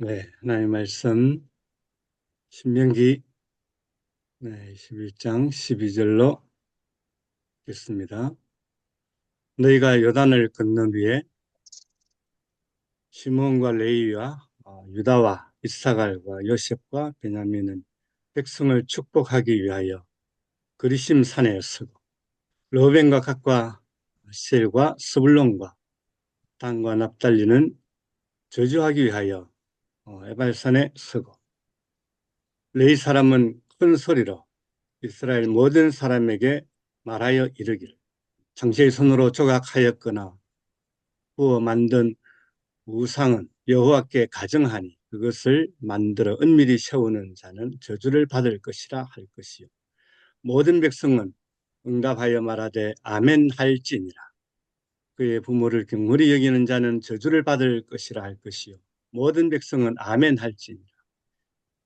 네, 하나님의 말씀 신명기 11장 12절로 읽겠습니다. 너희가 요단을 건넌 후에 시몬과 레위와 유다와 이스사갈과 요셉과 베냐민은 백성을 축복하기 위하여 그리심 산에 서고 르벤과 갓과 아셀과 스불론과 단과 납달리는 저주하기 위하여 에발산에 서고 레위 사람은 큰 소리로 이스라엘 모든 사람에게 말하여 이르기를 장제의 손으로 조각하였거나 구워 만든 우상은 여호와께 가정하니 그것을 만들어 은밀히 세우는 자는 저주를 받을 것이라 할 것이요 모든 백성은 응답하여 말하되 아멘 할지니라. 그의 부모를 경홀히 여기는 자는 저주를 받을 것이라 할 것이요 모든 백성은 아멘 할지니라.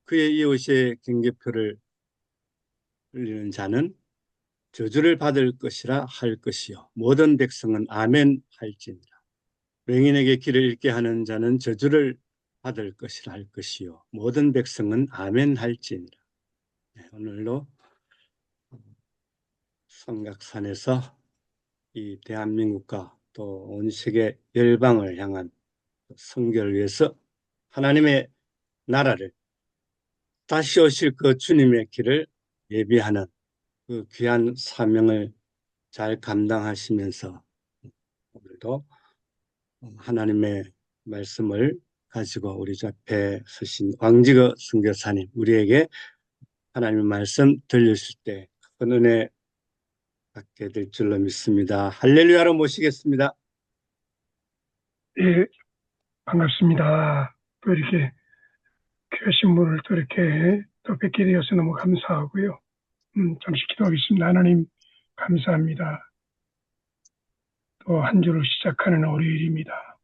그의 이웃의 경계표를 흘리는 자는 저주를 받을 것이라 할 것이요 모든 백성은 아멘 할지니라. 맹인에게 길을 잃게 하는 자는 저주를 받을 것이라 할 것이요 모든 백성은 아멘 할지니라. 네, 오늘도 삼각산에서 이 대한민국과 또 온 세계 열방을 향한 선교를 위해서 하나님의 나라를 다시 오실 그 주님의 길을 예비하는 그 귀한 사명을 잘 감당하시면서 오늘도 하나님의 말씀을 가지고 우리 앞에 서신 왕직어 선교사님 우리에게 하나님의 말씀 들려주실 때 큰 은혜 받게 될 줄로 믿습니다. 할렐루야로 모시겠습니다. 예, 반갑습니다. 또 이렇게 귀하신 분을 또 이렇게 또 뵙게 되어서 너무 감사하고요. 잠시 기도하겠습니다. 하나님, 감사합니다. 또 한 주를 시작하는 월요일입니다.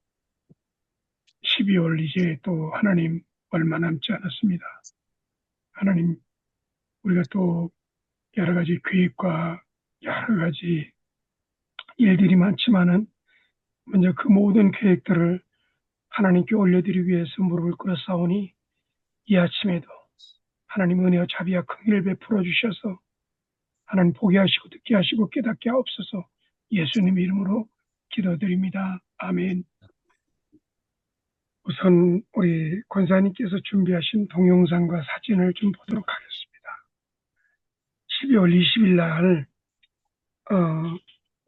12월 이제 또 하나님 얼마 남지 않았습니다. 하나님, 우리가 또 여러 가지 계획과 여러 가지 일들이 많지만은 먼저 그 모든 계획들을 하나님께 올려드리기 위해서 무릎을 꿇어 싸우니 이 아침에도 하나님 은혜와 자비와 긍휼을 베풀어 주셔서 하나님 보게 하시고 듣게 하시고 깨닫게 하옵소서. 예수님 이름으로 기도드립니다. 아멘. 우선 우리 권사님께서 준비하신 동영상과 사진을 좀 보도록 하겠습니다. 12월 20일 날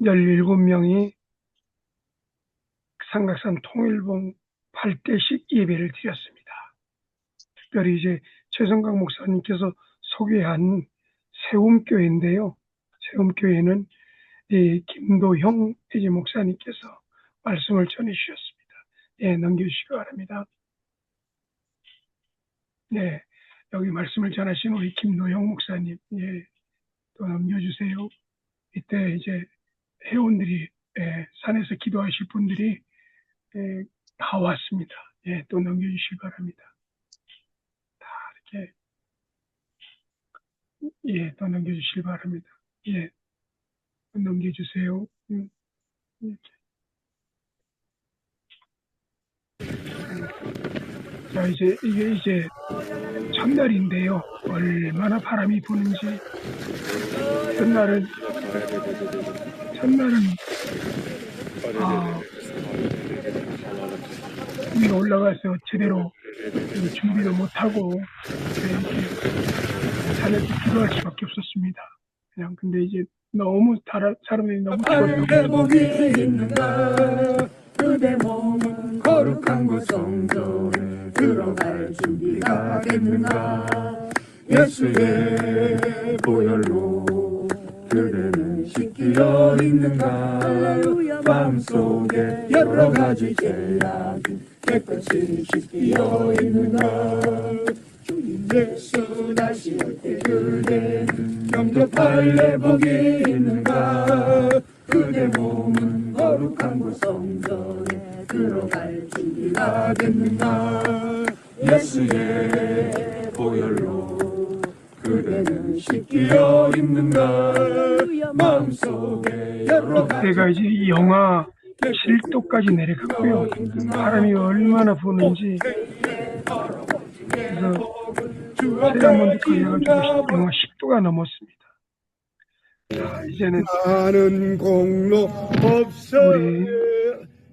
17명이 삼각산 통일봉 8대식 예배를 드렸습니다. 특별히 이제 최성강 목사님께서 소개한 세움교회인데요. 세움교회는 김도형 이제 목사님께서 말씀을 전해주셨습니다. 예, 넘겨주시기 바랍니다. 네, 여기 말씀을 전하신 우리 김도형 목사님, 예, 또 넘겨주세요. 이때 이제 회원들이 산에서 기도하실 분들이 다 왔습니다. 예, 또 넘겨주시기 바랍니다. 다 이렇게 예, 또 넘겨주시기 바랍니다. 예, 넘겨주세요. 자, 이게 이제 첫날인데요. 얼마나 바람이 부는지. 첫날은 위로 올라가서 제대로 준비도 못하고 이렇게 산에서 기도할 수밖에 없었습니다. 그냥 근데 이제 너무 사람들이 너무 죽었어요. 그대 몸은 거룩한 곳 성전에 들어갈 준비가 됐는가. 예수의 보혈로 그대는 씻기어 있는가. 마음속에 여러 가지 죄악이 깨끗이 씻기어 있는가. 주님 예수 다시 올 때 그대는 영접할 내복이 있는가. 그대 몸은 거룩한 곳 성전에 들어갈 준비가 됐는가. 예수의 보혈로 그대는 씻기어 있는가. 마음속에 여러 가지 그때가 이제 영하 7도까지 내려갔고요. 바람이 얼마나 부는지 그래서 세련문득한 해가지고 영하 10도가 넘었습니다. 자, 이제는 나는 공로 없어 우리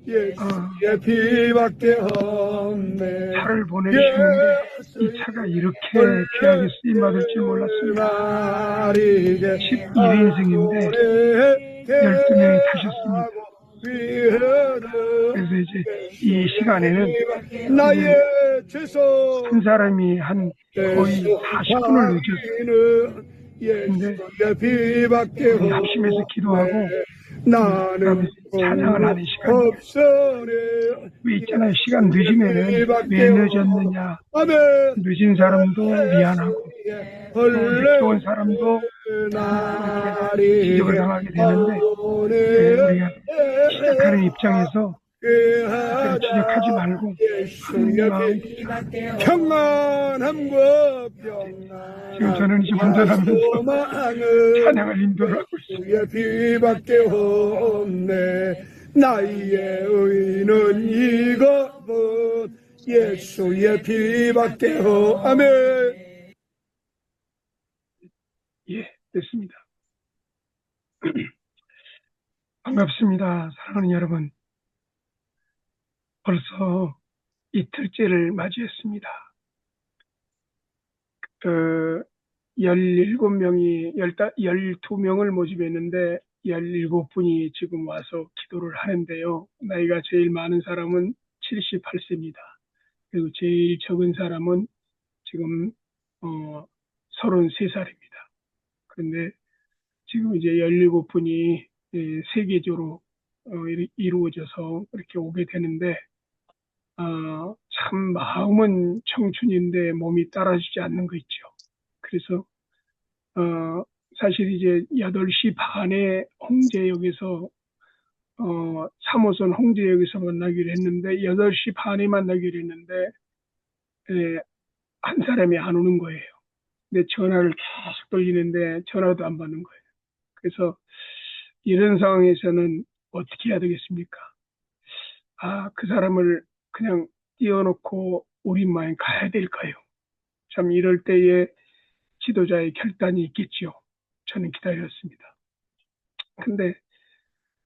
예수의 피밖에 없네. 차를 보내주셨는데 이 차가 이렇게 귀하게 쓰임받을 줄 몰랐습니다. 11인승인데 12명이 타셨습니다. 그래서 이제 이 시간에는 한 사람이 한 거의 40분을 늦었어요. 근데 우리 합심해서 기도하고 그다음에 찬양을 하는 시간이에요. 왜 있잖아요. 시간 늦으면은 왜 늦었느냐. 늦은 사람도 미안하고 또 늦게 온 사람도 이렇게 지적을 당하게 되는데 우리가 시작하는 입장에서 그렇게 지적하지 말고 하나님 평안함과 평안 지금 저는 이제 운전하면서 찬양을 인도를 하고 있습니다. 예수의 피밖에 없네. 나의 의는 이것뿐 예수의 피밖에 아멘. 예, 됐습니다. 반갑습니다. 사랑하는 여러분. 벌써 이틀째를 맞이했습니다. 17명이, 12명을 모집했는데 17분이 지금 와서 기도를 하는데요. 나이가 제일 많은 사람은 78세입니다. 그리고 제일 적은 사람은 지금 33살입니다. 그런데 지금 이제 17분이 세계적으로 이루어져서 그렇게 오게 되는데 참 마음은 청춘인데 몸이 따라주지 않는 거 있죠. 그래서 사실 이제 8시 반에 홍제역에서 3호선 홍제역에서 만나기로 했는데 8시 반에 만나기로 했는데 한 사람이 안 오는 거예요. 근데 전화를 계속 돌리는데 전화도 안 받는 거예요. 그래서 이런 상황에서는 어떻게 해야 되겠습니까? 그 사람을 그냥 띄워놓고 우리만 가야 될까요? 참 이럴 때에 지도자의 결단이 있겠지요. 저는 기다렸습니다. 근데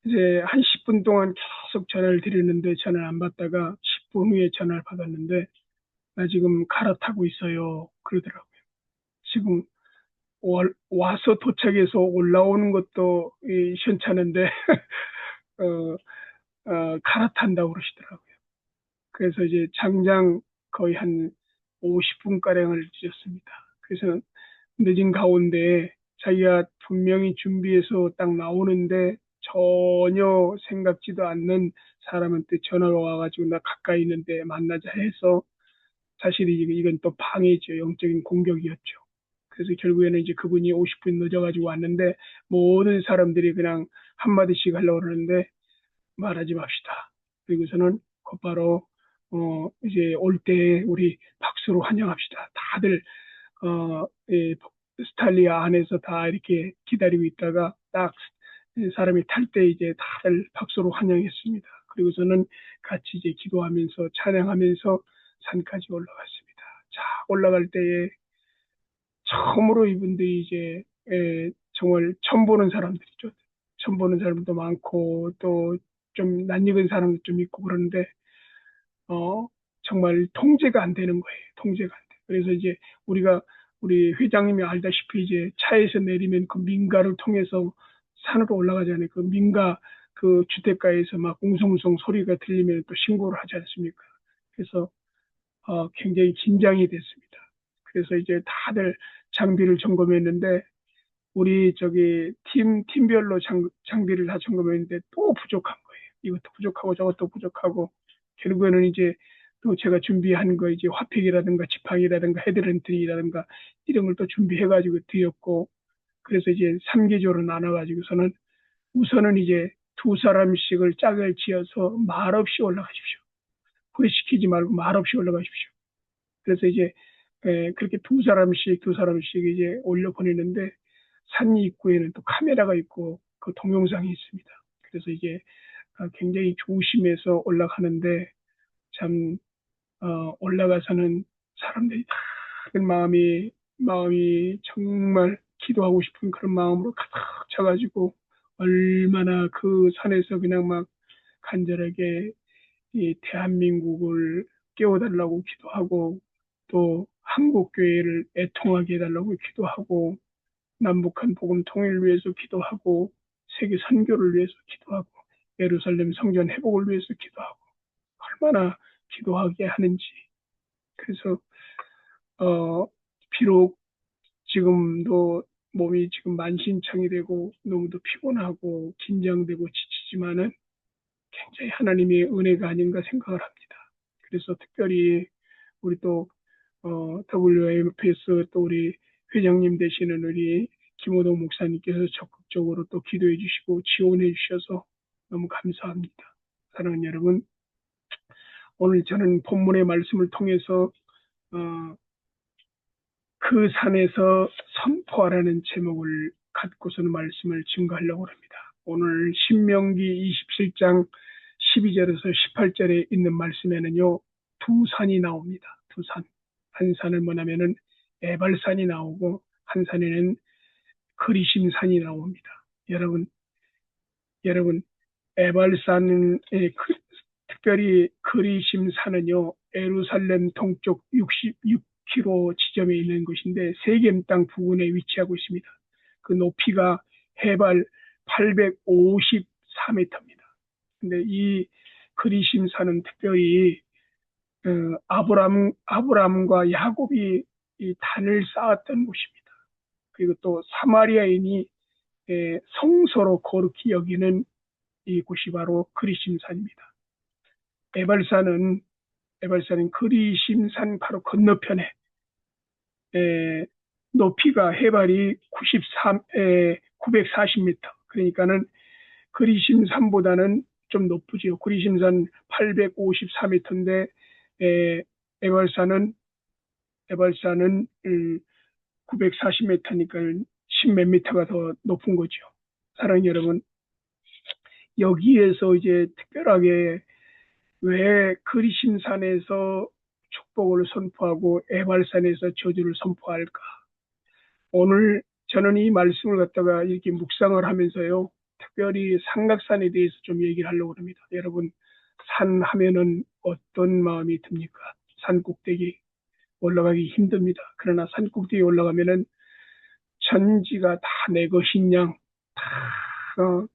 이제 한 10분 동안 계속 전화를 드렸는데 전화를 안 받다가 10분 후에 전화를 받았는데 나 지금 갈아타고 있어요. 그러더라고요. 지금 와서 도착해서 올라오는 것도 시원찮은데 갈아탄다고 그러시더라고요. 그래서 이제 장장 거의 한 50분가량을 늦었습니다. 그래서 늦은 가운데 자기가 분명히 준비해서 딱 나오는데 전혀 생각지도 않는 사람한테 전화가 와가지고 나 가까이 있는데 만나자 해서 사실 이건 또 방해죠. 영적인 공격이었죠. 그래서 결국에는 이제 그분이 50분 늦어가지고 왔는데 모든 사람들이 그냥 한마디씩 하려고 그러는데 말하지 맙시다. 그리고서는 곧바로 이제 올 때 우리 박수로 환영합시다. 다들 스탈리아 안에서 다 이렇게 기다리고 있다가 딱 사람이 탈 때 이제 다들 박수로 환영했습니다. 그리고서는 같이 이제 기도하면서 찬양하면서 산까지 올라갔습니다. 자, 올라갈 때에 처음으로 이분들이 이제 정말 처음 보는 사람들이죠. 처음 보는 사람도 많고 또 좀 낯익은 사람도 좀 있고 그러는데 정말 통제가 안 되는 거예요. 통제가 안 돼. 그래서 이제 우리 회장님이 알다시피 이제 차에서 내리면 그 민가를 통해서 산으로 올라가잖아요. 그 민가 그 주택가에서 막 웅성웅성 소리가 들리면 또 신고를 하지 않습니까? 그래서 굉장히 긴장이 됐습니다. 그래서 이제 다들 장비를 점검했는데 우리 팀별로 장비를 다 점검했는데 또 부족한 거예요. 이것도 부족하고 저것도 부족하고 결국에는 이제 또 제가 준비한 거 이제 화팩이라든가 지팡이라든가 헤드랜턴이라든가 이런 걸 또 준비해가지고 드렸고 그래서 이제 3계조로 나눠가지고서는 우선은 이제 두 사람씩을 짝을 지어서 말없이 올라가십시오. 후회시키지 말고 말없이 올라가십시오. 그래서 이제 그렇게 두 사람씩 이제 올려 보내는데 산 입구에는 또 카메라가 있고 그 동영상이 있습니다. 그래서 이게 굉장히 조심해서 올라가는데 참 올라가서는 사람들이 다들 마음이 정말 기도하고 싶은 그런 마음으로 가득 차가지고 얼마나 그 산에서 그냥 막 간절하게 이 대한민국을 깨워달라고 기도하고 또 한국교회를 애통하게 해달라고 기도하고 남북한 복음 통일을 위해서 기도하고 세계 선교를 위해서 기도하고 예루살렘 성전 회복을 위해서 기도하고 얼마나 기도하게 하는지. 그래서 비록 지금도 몸이 지금 만신창이 되고 너무도 피곤하고 긴장되고 지치지만은 굉장히 하나님의 은혜가 아닌가 생각을 합니다. 그래서 특별히 우리 또 WMF에서 또 우리 회장님 되시는 우리 김호동 목사님께서 적극적으로 또 기도해 주시고 지원해 주셔서 너무 감사합니다. 사랑하는 여러분, 오늘 저는 본문의 말씀을 통해서 그 산에서 선포하라는 제목을 갖고서는 말씀을 증거하려고 합니다. 오늘 신명기 27장 12절에서 18절에 있는 말씀에는요, 두 산이 나옵니다. 두 산. 한 산은 뭐냐면은 에발산이 나오고 한 산에는 그리심산이 나옵니다. 여러분, 에발산은 특별히 그리심산은요, 예루살렘 동쪽 66km 지점에 있는 곳인데 세겜 땅 부근에 위치하고 있습니다. 그 높이가 해발 854m입니다. 근데 이 그리심산은 특별히 아브람과 야곱이 이 단을 쌓았던 곳입니다. 그리고 또 사마리아인이 성소로 거룩히 여기는 이 곳이 바로 그리심산입니다. 에발산은 그리심산 바로 건너편에 높이가 해발이 940m. 그러니까는 그리심산보다는 좀 높으지요. 그리심산 854m인데 에발산은 940m니까 10몇 미터가 더 높은 거죠. 사랑하는 여러분, 여기에서 이제 특별하게 왜 그리심산에서 축복을 선포하고 에발산에서 저주를 선포할까? 오늘 저는 이 말씀을 갖다가 이렇게 묵상을 하면서요, 특별히 삼각산에 대해서 좀 얘기를 하려고 합니다. 여러분, 산 하면은 어떤 마음이 듭니까? 산 꼭대기 올라가기 힘듭니다. 그러나 산 꼭대기 올라가면은 천지가 다 내 것인 양, 다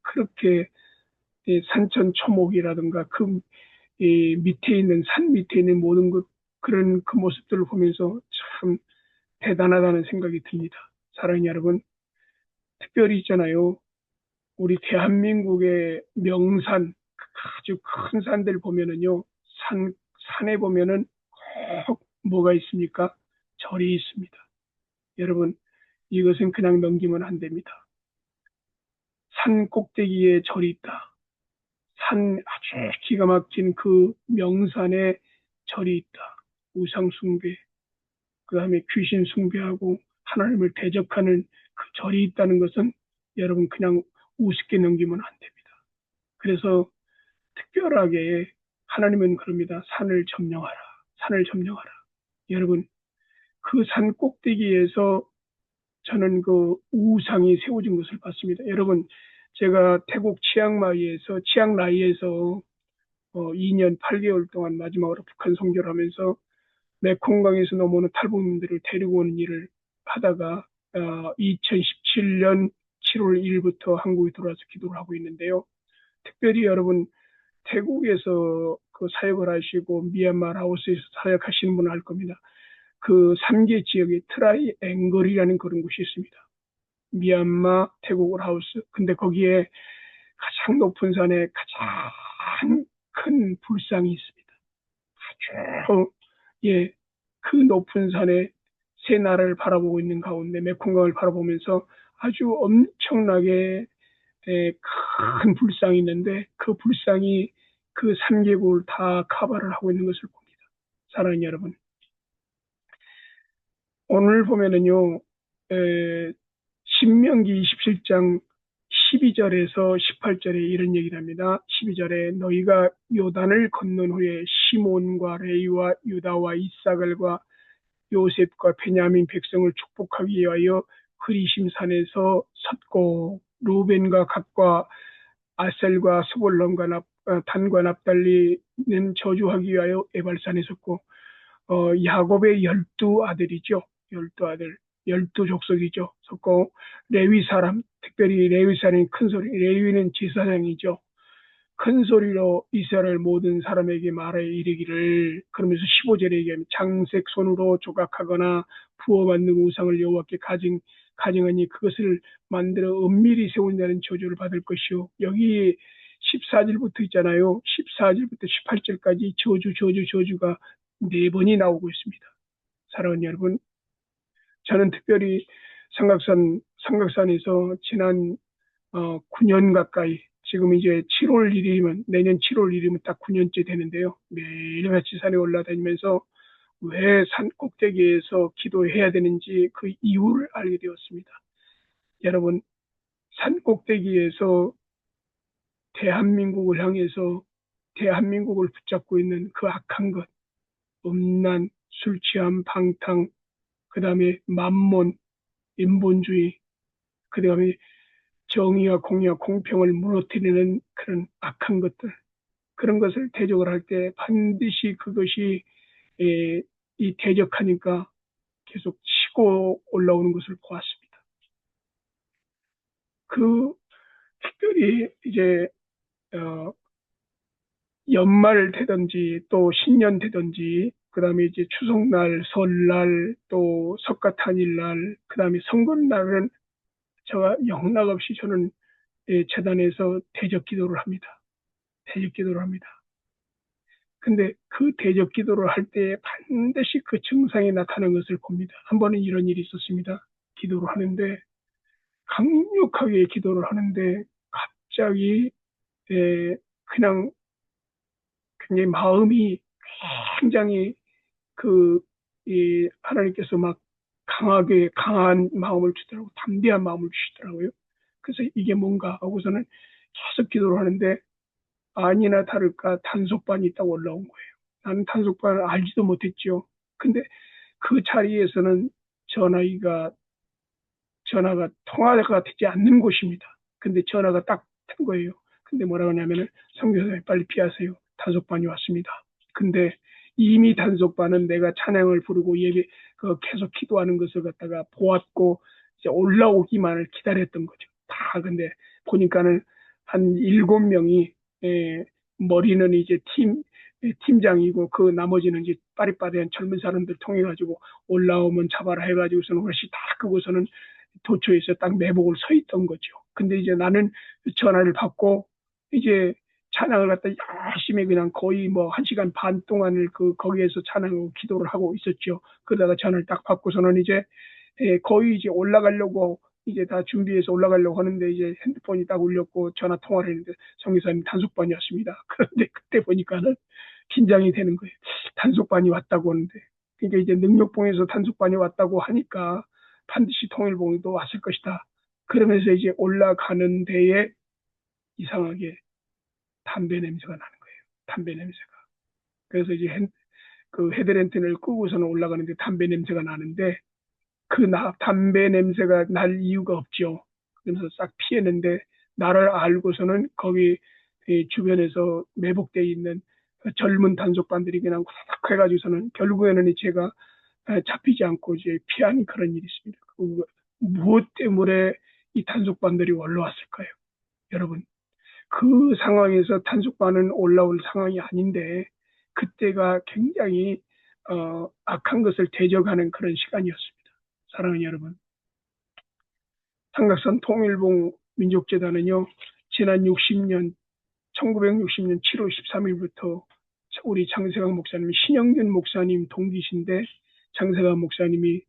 그렇게 산천초목이라든가 밑에 있는 산 밑에 있는 모든 그런 그 모습들을 보면서 참 대단하다는 생각이 듭니다. 사랑하는 여러분, 특별히 있잖아요. 우리 대한민국의 명산, 아주 큰 산들 보면은요, 산에 보면은 꼭 뭐가 있습니까? 절이 있습니다. 여러분, 이것은 그냥 넘기면 안 됩니다. 산 꼭대기에 절이 있다. 산 아주 기가 막힌 그 명산에 절이 있다. 우상 숭배, 그 다음에 귀신 숭배하고 하나님을 대적하는 그 절이 있다는 것은 여러분 그냥 우습게 넘기면 안 됩니다. 그래서 특별하게 하나님은 그럽니다. 산을 점령하라. 산을 점령하라. 여러분, 그 산 꼭대기에서 저는 그 우상이 세워진 것을 봤습니다. 여러분, 제가 태국 치앙라이에서 2년 8개월 동안 마지막으로 북한 선교를 하면서 메콩강에서 넘어오는 탈북민들을 데리고 오는 일을 하다가 2017년 7월 1일부터 한국에 들어와서 기도를 하고 있는데요. 특별히 여러분 태국에서 그 사역을 하시고 미얀마 라오스에서 사역하시는 분은 알 겁니다. 그 3개 지역에 트라이 앵글이라는 그런 곳이 있습니다. 미얀마, 태국, 라오스. 근데 거기에 가장 높은 산에 가장 큰 불상이 있습니다. 아주 그 높은 산에 세 나라를 바라보고 있는 가운데 메콩강을 바라보면서 아주 엄청나게 큰 불상이 있는데 그 불상이 그 3개국을 다 커버를 하고 있는 것을 봅니다. 사랑하는 여러분, 오늘 보면은요, 신명기 27장 12절에서 18절에 이런 얘기를 합니다. 12절에 너희가 요단을 건넌 후에 시몬과 레위와 유다와 이사갈과 요셉과 베냐민 백성을 축복하기 위하여 그리심 산에서 섰고 루벤과 갓과 아셀과 스볼론과 단과 납달리는 저주하기 위하여 에발산에 섰고 야곱의 12아들이죠. 12아들, 12족속이죠. 섰고 레위 사람, 특별히 레위 사람이 큰 소리, 레위는 제사장이죠. 큰 소리로 이스라엘 모든 사람에게 말하여 이르기를, 그러면서 15절에 얘기하면 장색 손으로 조각하거나 부어 만든 우상을 여호와께 가증하니 그것을 만들어 은밀히 세운 자는 저주를 받을 것이요. 여기 14절부터 있잖아요. 14절부터 18절까지 저주가 4번이 나오고 있습니다. 사랑하는 여러분, 저는 특별히 삼각산에서 지난 9년 가까이, 지금 이제 7월 1일이면, 내년 7월 1일이면 딱 9년째 되는데요. 매일같이 산에 올라다니면서 왜 산 꼭대기에서 기도해야 되는지 그 이유를 알게 되었습니다. 여러분, 산 꼭대기에서 대한민국을 향해서 대한민국을 붙잡고 있는 그 악한 것, 음란, 술 취함, 방탕, 그 다음에 만몬, 인본주의, 그 다음에 정의와 공의와 공평을 무너뜨리는 그런 악한 것들, 그런 것을 대적을 할 때 반드시 그것이 이 대적하니까 계속 치고 올라오는 것을 보았습니다. 그 특별히 이제 연말 되든지 또 신년 되든지 그다음에 이제 추석날, 설날, 또 석가탄일날, 그다음에 선거날은 제가 영락없이 저는 재단에서 대적 기도를 합니다. 대적 기도를 합니다. 근데 그 대적 기도를 할 때 반드시 그 증상이 나타나는 것을 봅니다. 한 번은 이런 일이 있었습니다. 기도를 하는데, 강력하게 기도를 하는데 갑자기 그냥 굉장히 마음이 굉장히 하나님께서 막 강한 마음을 주더라고요. 담대한 마음을 주시더라고요. 그래서 이게 뭔가 하고서는 계속 기도를 하는데 아니나 다를까 단속반이 딱 올라온 거예요. 나는 단속반을 알지도 못했죠. 근데 그 자리에서는 전화가 통화가 되지 않는 곳입니다. 근데 전화가 딱 된 거예요. 근데 뭐라고 하냐면은 선교사님 빨리 피하세요. 단속반이 왔습니다. 근데 이미 단속반은 내가 찬양을 부르고 계속 기도하는 것을 갖다가 보았고 이제 올라오기만을 기다렸던 거죠. 다 근데 보니까는 한 7명이 머리는 이제 팀장이고 그 나머지는 이제 빠릿빠릿한 젊은 사람들 통해 가지고 올라오면 잡아라 해가지고서는 훨씬 다 그곳에는 도처에서 딱 매복을 서 있던 거죠. 근데 이제 나는 전화를 받고 이제 찬양을 갖다 열심히 그냥 거의 뭐 1시간 반 동안을 거기에서 찬양하고 기도를 하고 있었죠. 그러다가 전화를 딱 받고서는 이제 거의 이제 올라가려고 이제 다 준비해서 올라가려고 하는데 이제 핸드폰이 딱 울렸고 전화 통화를 했는데 성교사님 단속반이었습니다. 그런데 그때 보니까는 긴장이 되는 거예요. 단속반이 왔다고 하는데. 그러니까 이제 능력봉에서 단속반이 왔다고 하니까 반드시 통일봉도 왔을 것이다. 그러면서 이제 올라가는 데에 이상하게 담배 냄새가 나는 거예요. 담배 냄새가. 그래서 이제 그 헤드랜턴을 끄고서는 올라가는데 담배 냄새가 나는데 담배 냄새가 날 이유가 없죠. 그러면서 싹 피했는데 나를 알고서는 거기 주변에서 매복되어 있는 젊은 단속반들이 그냥 후닥 해가지고서는 결국에는 제가 잡히지 않고 이제 피한 그런 일이 있습니다. 무엇 때문에 이 단속반들이 올라왔을까요? 여러분, 그 상황에서 단속반은 올라올 상황이 아닌데 그때가 굉장히 악한 것을 대적하는 그런 시간이었습니다. 사랑하는 여러분, 삼각산 통일봉 민족재단은요, 지난 1960년 7월 13일부터 우리 장세강 목사님, 신영균 목사님 동기신데 장세강 목사님이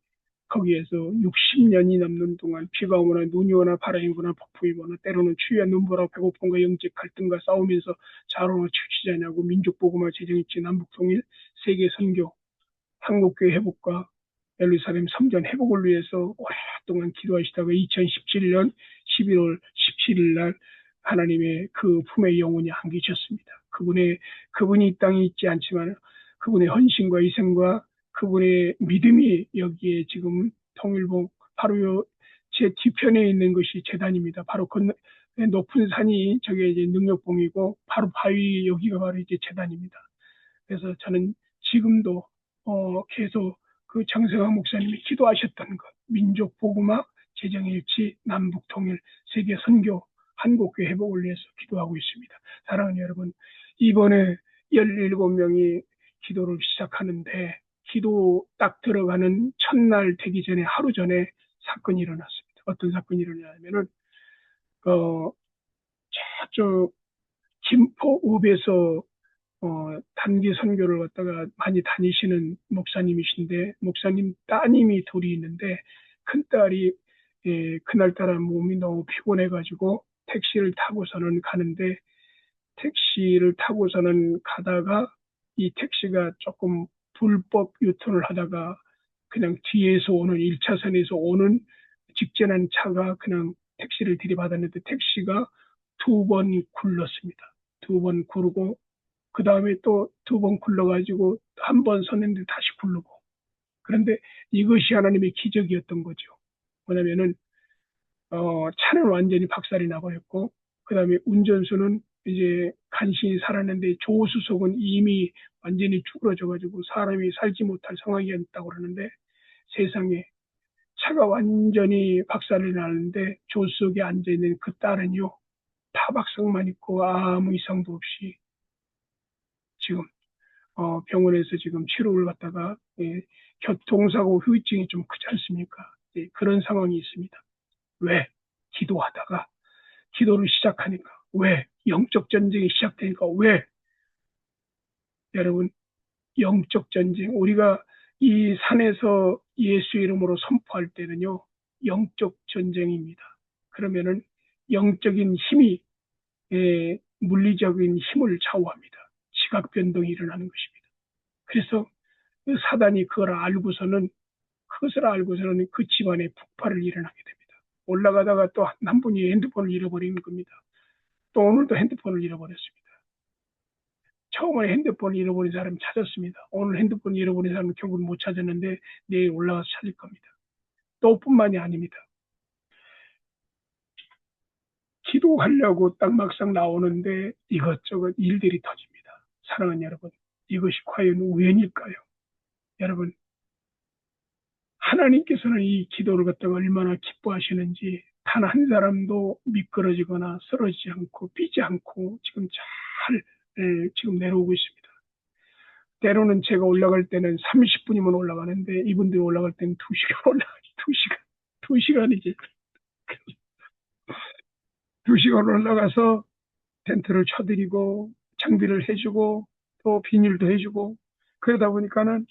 거기에서 60년이 넘는 동안 비가 오거나 눈이 오나 바람이 부거나 폭풍이 부거나 때로는 추위와 눈보라 배고픔과 영적 갈등과 싸우면서 자로나 취치자냐고 민족보고마 제정일치 남북통일 세계선교 한국교회 회복과 예루살렘 성전 회복을 위해서 오랫동안 기도하시다가 2017년 11월 17일 날 하나님의 그 품에 영원히 안기셨습니다. 그분이 이 땅에 있지 않지만 그분의 헌신과 희생과 그분의 믿음이 여기에 지금 통일봉 바로 제 뒤편에 있는 것이 제단입니다. 바로 그 높은 산이 저게 이제 능력봉이고 바로 바위 여기가 바로 이제 제단입니다. 그래서 저는 지금도 계속 그 정세화 목사님이 기도하셨던 것, 민족 복음화, 재정일치, 남북 통일, 세계 선교, 한국교회 회복을 위해서 기도하고 있습니다. 사랑하는 여러분, 이번에 17명이 기도를 시작하는데 기도 딱 들어가는 첫날 되기 전에 하루 전에 사건이 일어났습니다. 어떤 사건이 일어나냐면은 저쪽 김포읍에서 단기 선교를 갖다가 많이 다니시는 목사님이신데 목사님 따님이 둘이 있는데 큰딸이 그날따라 몸이 너무 피곤해가지고 택시를 타고서는 가는데 택시를 타고서는 가다가 이 택시가 조금 불법 유턴을 하다가 그냥 뒤에서 오는 1차선에서 오는 직진한 차가 그냥 택시를 들이받았는데 택시가 2번 굴렀습니다. 2번 구르고 그 다음에 또 2번 굴러가지고 한 번 섰는데 다시 굴르고 그런데 이것이 하나님의 기적이었던 거죠. 뭐냐면은 차는 완전히 박살이 나버렸고 그 다음에 운전수는 이제 간신히 살았는데 조수석은 이미 완전히 쭈그러져가지고 사람이 살지 못할 상황이었다고 그러는데 세상에 차가 완전히 박살이 나는데 조수석에 앉아있는 그 딸은요 타박상만 있고 아무 이상도 없이 지금 병원에서 지금 치료를 받다가 교통사고 후유증이 좀 크지 않습니까? 그런 상황이 있습니다. 왜? 기도하다가 기도를 시작하니까 왜? 영적 전쟁이 시작되니까 왜? 여러분 영적 전쟁 우리가 이 산에서 예수 이름으로 선포할 때는요 영적 전쟁입니다. 그러면은 영적인 힘이 물리적인 힘을 좌우합니다. 시각 변동이 일어나는 것입니다. 그래서 그 사단이 그것을 알고서는 그 집안에 폭발을 일어나게 됩니다. 올라가다가 또 한 분이 핸드폰을 잃어버리는 겁니다. 또 오늘도 핸드폰을 잃어버렸습니다. 처음에 핸드폰을 잃어버린 사람 찾았습니다. 오늘 핸드폰 잃어버린 사람은 결국은 못 찾았는데 내일 올라가서 찾을 겁니다. 또 뿐만이 아닙니다. 기도하려고 딱 막상 나오는데 이것저것 일들이 터집니다. 사랑하는 여러분, 이것이 과연 우연일까요? 여러분, 하나님께서는 이 기도를 갖다가 얼마나 기뻐하시는지 단 한 사람도 미끄러지거나 쓰러지지 않고 삐지 않고 지금 잘 지금 내려오고 있습니다. 때로는 제가 올라갈 때는 30분이면 올라가는데 이분들이 올라갈 때는 2시간 올라가지. 2시간이지. 2시간 올라가서 텐트를 쳐드리고 장비를 해주고 또 비닐도 해주고 그러다 보니까는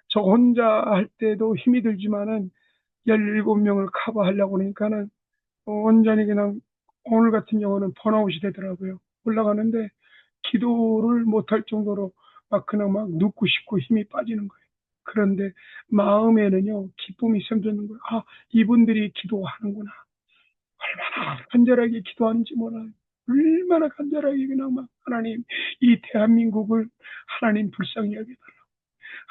저 혼자 할 때도 힘이 들지만은 17명을 커버하려고 하니까는 완전히 그냥 오늘 같은 경우는 번아웃이 되더라고요. 올라가는데 기도를 못할 정도로 그냥 눕고 싶고 힘이 빠지는 거예요. 그런데 마음에는요 기쁨이 샘드는 거예요. 아, 이분들이 기도하는구나. 얼마나 간절하게 기도하는지 몰라요. 얼마나 간절하게 그냥 하나님 이 대한민국을 하나님 불쌍히 여겨달라고.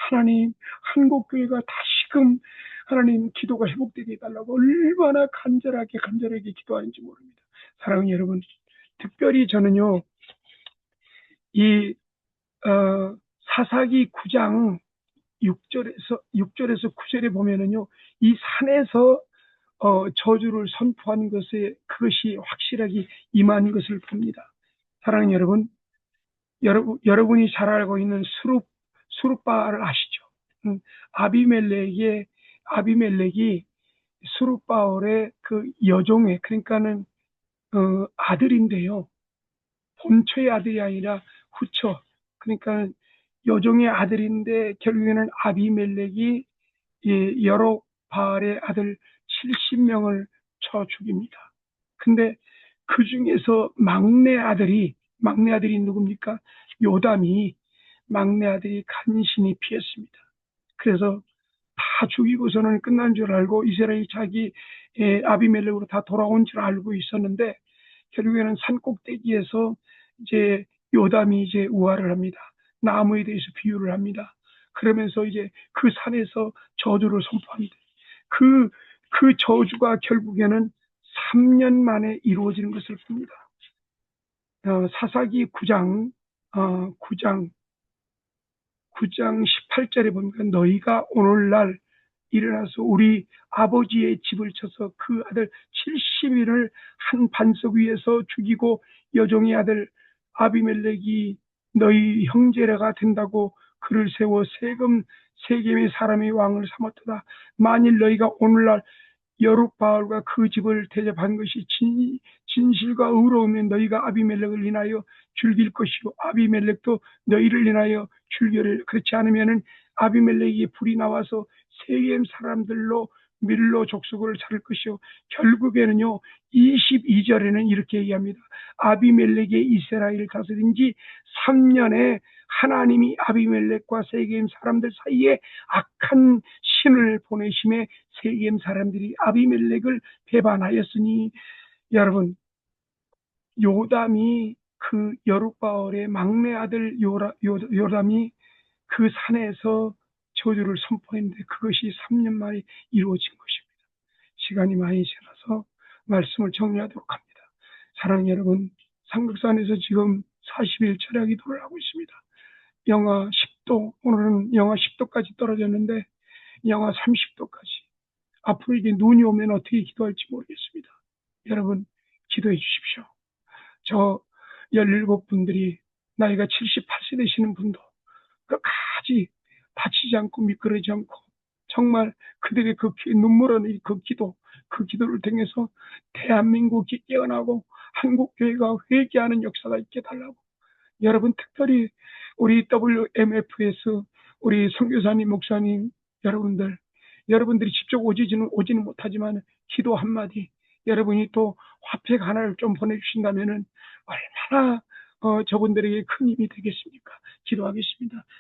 하나님 한국교회가 다시금 하나님 기도가 회복되게 해달라고 얼마나 간절하게 기도하는지 모릅니다. 사랑하는 여러분, 특별히 저는요 이 사사기 9장 6절에서 9절에 보면은요 이 산에서 저주를 선포한 그것이 확실하게 임한 것을 봅니다. 사랑하는 여러분, 여러분이 잘 알고 있는 수룹바알을 아시죠? 아비멜렉이 수룹바알의 그 여종의 그러니까는 아들인데요. 본초의 아들이 아니라 후초. 그러니까 여종의 아들인데 결국에는 아비멜렉이 여로바알의 아들 70명을 쳐 죽입니다. 근데 그 중에서 막내 아들이 누굽니까? 요담이 막내 아들이 간신히 피했습니다. 그래서 다 죽이고서는 끝난 줄 알고 이스라엘이 자기 아비멜렉으로 다 돌아온 줄 알고 있었는데 결국에는 산 꼭대기에서 이제 요담이 이제 우화를 합니다. 나무에 대해서 비유를 합니다. 그러면서 이제 그 산에서 저주를 선포합니다. 그 저주가 결국에는 3년 만에 이루어지는 것을 봅니다. 사사기 9장 18절에 보니까 너희가 오늘날 일어나서 우리 아버지의 집을 쳐서 그 아들 70인을 한 반석 위에서 죽이고 여종의 아들 아비멜렉이 너희 형제라가 된다고 그를 세워 세겜의 사람의 왕을 삼았도다. 만일 너희가 오늘날 여룻바알과 그 집을 대접한 것이 진실과 의로우면 너희가 아비멜렉을 인하여 즐길 것이요 아비멜렉도 너희를 인하여 즐겨를. 그렇지 않으면은 아비멜렉이 불이 나와서 세겜 사람들로 밀로 족속을 자를 것이요 결국에는요 22절에는 이렇게 얘기합니다. 아비멜렉의 이스라엘 다스린 지 3년에 하나님이 아비멜렉과 세겜 사람들 사이에 악한 신을 보내심에 세겜 사람들이 아비멜렉을 배반하였으니 여러분 요담이 그 여룻바알의 막내 아들 요담이 그 산에서 저주를 선포했는데 그것이 3년 만에 이루어진 것입니다. 시간이 많이 지나서 말씀을 정리하도록 합니다. 사랑하는 여러분, 삼극산에서 지금 40일 철야 기도를 하고 있습니다. 영하 10도, 오늘은 영하 10도까지 떨어졌는데 영하 30도까지. 앞으로 이게 눈이 오면 어떻게 기도할지 모르겠습니다. 여러분 기도해 주십시오. 저 17분들이 나이가 78세 되시는 분도 끝까지 다치지 않고 미끄러지지 않고 정말 그들의 눈물 흘리는 그 기도를 통해서 대한민국이 깨어나고 한국교회가 회개하는 역사가 있게 달라고 여러분 특별히 우리 WMFS 우리 선교사님 목사님 여러분들이 직접 오지는 못하지만 기도 한마디 여러분이 또 화폐 하나를 좀 보내주신다면은 얼마나 저분들에게 큰 힘이 되겠습니까? 기도하겠습니다.